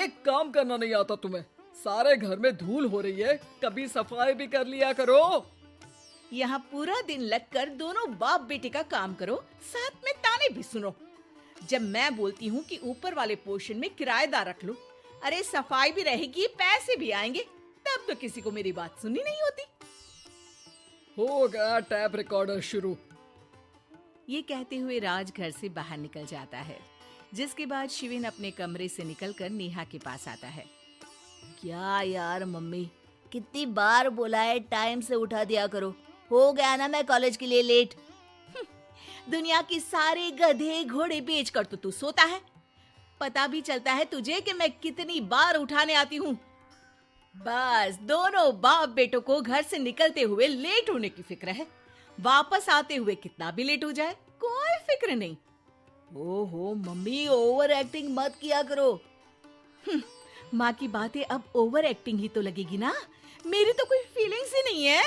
एक काम करना नहीं आता तुम्हें? सारे घर में धूल हो रही है, कभी सफाई भी कर लिया करो। यहाँ पूरा दिन लगकर दोनों बाप बेटे का काम करो, साथ में ताने भी सुनो। जब मैं बोलती हूँ कि ऊपर वाले पोर्शन में किराएदार रख लो, अरे सफाई भी रहेगी, पैसे भी आएंगे, तब तो किसी को मेरी बात सुननी नहीं होती। हो गया टैप रिकॉर्डर शुरू। ये कहते हुए राज घर से बाहर निकल जाता है, जिसके बाद शिविन अपने कमरे से निकलकर नेहा के पास आता है। क्या यार मम्मी, कितनी बार बोला है टाइम से उठा दिया करो। हो गया ना मैं कॉलेज के लिए लेट। दुनिया की सारे गधे घोड़े बेचकर तो तू सोता है। पता भी चलता है तुझे कि मैं कितनी बार उठाने आती हूँ। बस दोनों बाप बेटों को घर से निकलते हुए लेट होने की फिक्र है, वापस आते हुए कितना भी लेट हो जाए कोई फिक्र नहीं। ओहो मम्मी, ओवर एक्टिंग मत किया करो। माँ की बातें अब ओवर एक्टिंग ही तो लगेगी ना। मेरी तो कोई फीलिंग्स ही नहीं है।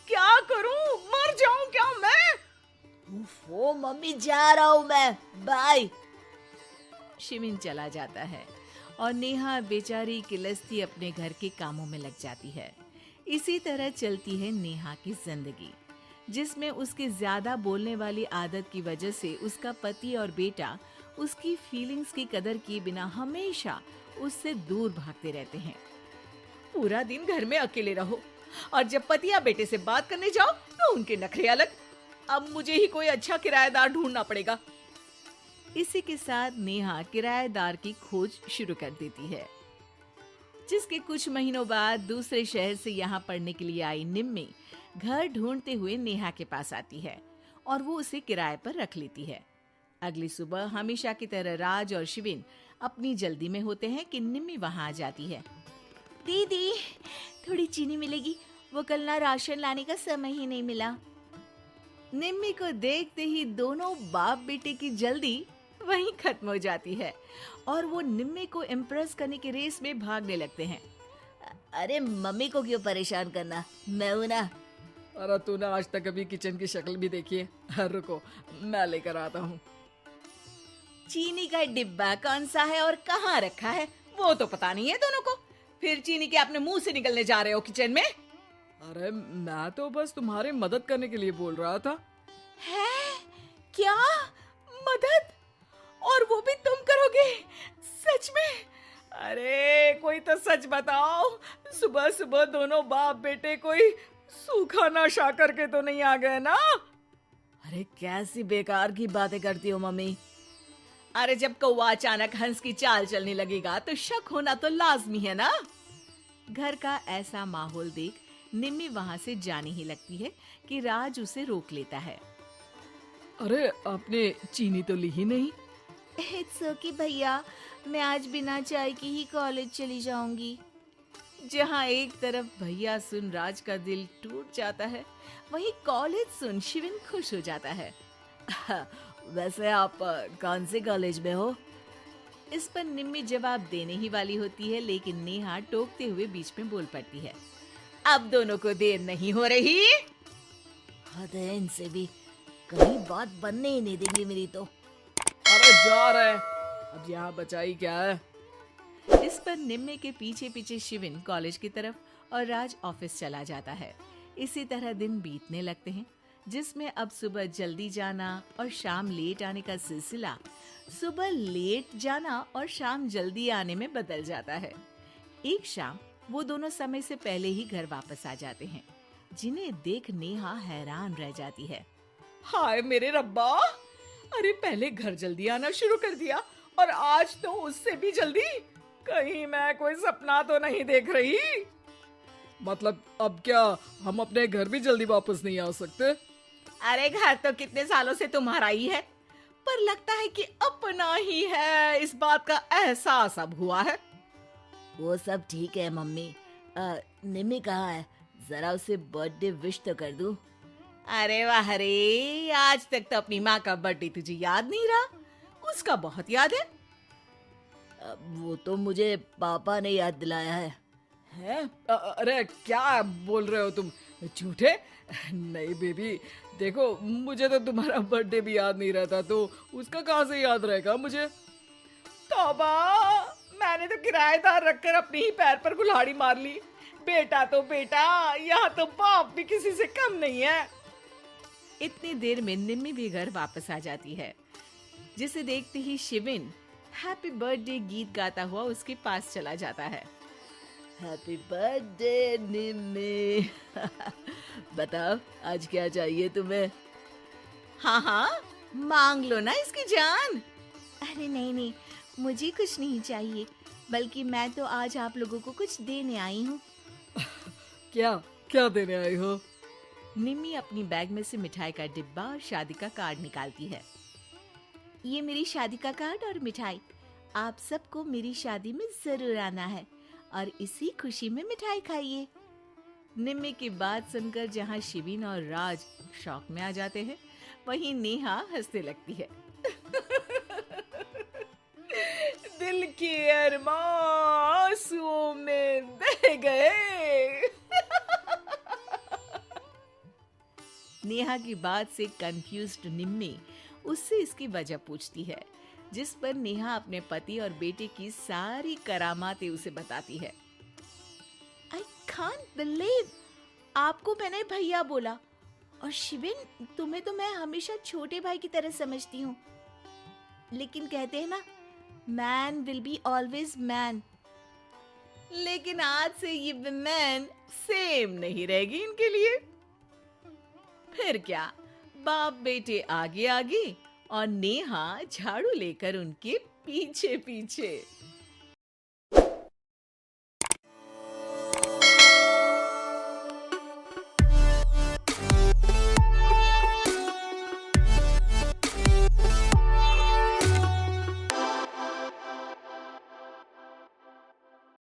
क्या करूं, मर जाऊं क्या मैं? ओ मम्मी, जा रहा हूँ मैं, बाय। शिविन चला जाता है और नेहा बेचारी किलसती अपने घर के कामों में लग जाती है। इसी तरह चलती है नेहा की जिंदगी, जिसमें उसके ज्यादा बोलने वाली आदत की वजह से उसका पति और बेटा उसकी फीलिंग्स की कदर किए बिना हमेशा उससे दूर भागते रहते हैं। पूरा दिन घर में अकेले रहो और जब पति या बेटे से बात करने जाओ तो उनके नखरे अलग। अब मुझे ही कोई अच्छा किराएदार ढूंढना पड़ेगा। इसी के साथ नेहा किराएदार की खोज शुरू कर देती है, जिसके कुछ महीनों बाद दूसरे शहर से यहाँ पढ़ने के लिए आई निम्मी घर ढूंढते हुए नेहा के पास आती है और वो उसे किराए पर रख लेती है। अगली सुबह हमेशा की तरह राज और शिविन अपनी जल्दी में होते हैं कि निम्मी वहाँ आ जाती है। दीदी, थोड़ी चीनी मिलेगी, वो कल ना राशन लाने का समय ही नहीं मिला। निम्मी को देखते ही दोनों बाप बेटे की जल्दी वहीं खत्म हो जाती है और वो निम्मी को इम्प्रेस करने की रेस में भागने लगते हैं। अरे मम्मी को क्यों परेशान करना, मैं हूं ना। अरे तूने आज तक अभी किचन की शक्ल भी देखी है? रुको, मैं लेकर आता हूँ। चीनी का डिब्बा कौन सा है और कहाँ रखा है वो तो पता नहीं है दोनों को। फिर चीनी के अपने मुंह से निकलने जा रहे हो किचन में? अरे मैं तो बस तुम्हारी मदद करने के लिए बोल रहा था। है क्या? मदद? और वो भी तुम करोगे? सच में? अरे कोई तो सच बताओ, सुबह सुबह दोनों बाप बेटे कोई सूखा नशा करके तो नहीं आ गए ना? अरे कैसी बेकार की बातें करती हो मम्मी। अरे जब कौवा अचानक हंस की चाल चलने लगेगा तो शक होना तो लाजमी है ना। घर का ऐसा माहौल देख निम्मी वहां से जाने ही लगती है कि राज उसे रोक लेता है। अरे आपने चीनी तो ली ही नहीं? इट्स ओके भैया, मैं आज बिना चाय की ही कॉलेज चली जाऊंगी। जहाँ एक तरफ भैया सुन राज का दिल टूट जाता है, वहीं कॉलेज सुन शिविन खुश हो जाता है। वैसे आप कौन से कॉलेज में हो? इस पर निम्मी जवाब देने ही वाली होती है, लेकिन नेहा टोकते हुए बीच में बोल पड़ती है। अब दोनों को देर नहीं हो रही। हद है इनसे भी, कहीं बात बनने ही नहीं देंगी मेरी तो। अरे जा रहे, अब यहाँ बचाई क्या है? इस पर निम्मी के पीछे पीछे शिविन कॉलेज की तरफ और राज ऑफिस चला जाता है। इसी तरह दिन बीतने लगते हैं, जिसमें अब सुबह जल्दी जाना और शाम लेट आने का सिलसिला सुबह लेट जाना और शाम जल्दी आने में बदल जाता है। एक शाम वो दोनों समय से पहले ही घर वापस आ जाते हैं, जिन्हें देख नेहा हैरान रह जाती है। हाय मेरे रब्बा, अरे पहले घर जल्दी आना शुरू कर दिया और आज तो उससे भी जल्दी। कहीं मैं कोई सपना तो नहीं देख रही? मतलब अब क्या हम अपने घर भी जल्दी वापस नहीं आ सकते? अरे घर तो कितने सालों से तुम्हारा ही है, पर लगता है कि अपना ही है, इस बात का एहसास अब हुआ है। वो सब ठीक है मम्मी। निम्मी कहाँ है? जरा उसे बर्थडे विश तो कर दूं। अरे वाह रे, आज तक तो अपनी माँ का बर्थडे तुझे याद नहीं रहा, उसका बहुत याद है। वो तो मुझे पापा ने याद दिलाया है। हैं? अरे क्या बोल रहे हो तुम झूठे? नहीं बेबी, देखो मुझे तो तुम्हारा बर्थडे भी याद नहीं रहता, तो उसका कहाँ से याद रहेगा मुझे? तौबा, मैंने तो किराएदार रखकर अपने ही पैर पर कुल्हाड़ी मार ली। बेटा तो बेटा, यहाँ तो बाप भी किसी से कम नहीं है। इतनी देर में निम्मी भी घर वापस आ जाती है, जिसे देखते ही शिविन हैप्पी बर्थडे गीत गाता हुआ उसके पास चला जाता है। हैप्पी बर्थडे निम्मी। बताओ आज क्या चाहिए तुम्हें? हाँ हाँ, मांग लो ना इसकी जान। अरे नहीं नहीं, मुझे कुछ नहीं चाहिए, बल्कि मैं तो आज आप लोगों को कुछ देने आई हूँ। क्या क्या देने आई हो? निम्मी अपनी बैग में से मिठाई का डिब्बा और शादी का कार्ड निकालती है। ये मेरी शादी का कार्ड और मिठाई। आप सबको मेरी शादी में जरूर आना है और इसी खुशी में मिठाई खाइए। निम्मी की बात सुनकर जहाँ शिविन और राज शौक में आ जाते हैं, वहीं नेहा हंसने लगती है। दिल के अरमां आंसुओं में बह गए। नेहा की बात से कंफ्यूज्ड निम्मी उससे इसकी वजह पूछती है, जिस पर नेहा अपने पति और बेटे की सारी करामातें उसे बताती है। आई कांट बिलीव, आपको मैंने भैया बोला, और शिविन तुम्हें तो मैं हमेशा छोटे भाई की तरह समझती हूँ। लेकिन कहते हैं ना, man will be always man. लेकिन आज से ये विमेन सेम नहीं रहेगी इनके लिए। फिर क्या, बाप बेटे आगे आगे और नेहा झाड़ू लेकर उनके पीछे पीछे।